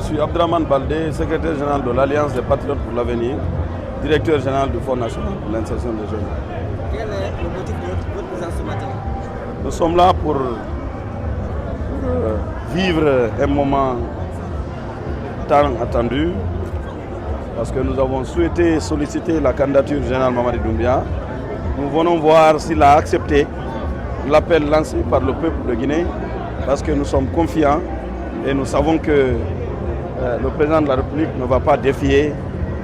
suis Abdraman Baldé, secrétaire général de l'Alliance des Patriotes pour l'Avenir, directeur général du Fonds national pour l'insertion des jeunes. Quel est le motif de votre présence ce matin? Nous sommes là pour vivre un moment tant attendu, parce que nous avons souhaité solliciter la candidature du général Mamadi Doumbouya. Nous venons voir s'il a accepté l'appel lancé par le peuple de Guinée, parce que nous sommes confiants et nous savons que le président de la République ne va pas défier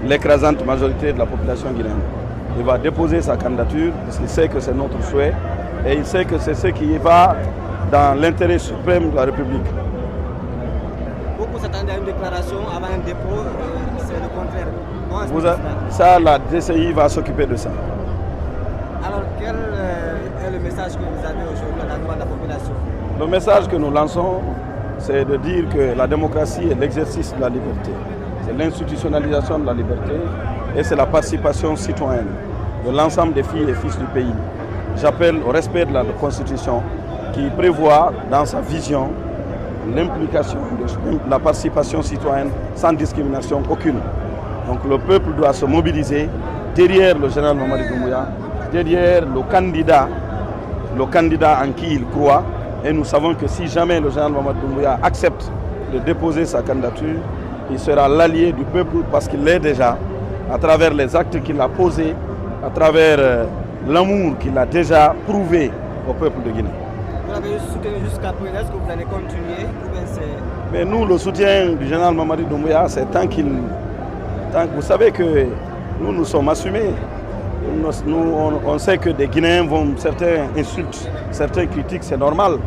l'écrasante majorité de la population guinéenne. Il va déposer sa candidature parce qu'il sait que c'est notre souhait et il sait que c'est ce qui va dans l'intérêt suprême de la République. Beaucoup s'attendaient à une déclaration avant un dépôt, c'est le contraire. Ça, la DCI va s'occuper de ça. Alors, quel est le message que vous avez aujourd'hui à l'endroit de la population? Le message que nous lançons, c'est de dire que la démocratie est l'exercice de la liberté. C'est l'institutionnalisation de la liberté et c'est la participation citoyenne de l'ensemble des filles et fils du pays. J'appelle au respect de la Constitution qui prévoit dans sa vision l'implication de la participation citoyenne sans discrimination aucune. Donc le peuple doit se mobiliser derrière le général Mamadi Doumbouya, derrière le candidat en qui il croit. Et nous savons que si jamais le général Mamadi Doumbouya accepte de déposer sa candidature, il sera l'allié du peuple parce qu'il l'est déjà, à travers les actes qu'il a posés, à travers l'amour qu'il a déjà prouvé au peuple de Guinée. Vous l'avez soutenu jusqu'à présent, est-ce que vous allez continuer? Mais nous, le soutien du général Mamadi Doumbouya, c'est tant que vous savez que nous sommes assumés. On sait que des Guinéens certains insultent, certains critiquent, c'est normal.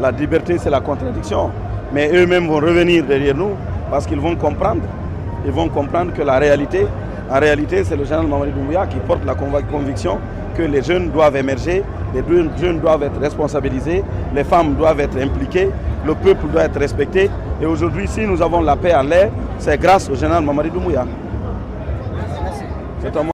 La liberté, c'est la contradiction. Mais eux-mêmes vont revenir derrière nous parce qu'ils vont comprendre. Ils vont comprendre que en réalité, c'est le général Mamadi Doumbouya qui porte la conviction que les jeunes doivent émerger, les jeunes doivent être responsabilisés, les femmes doivent être impliquées, le peuple doit être respecté. Et aujourd'hui, si nous avons la paix en l'air, c'est grâce au général Mamadi Doumbouya. Merci.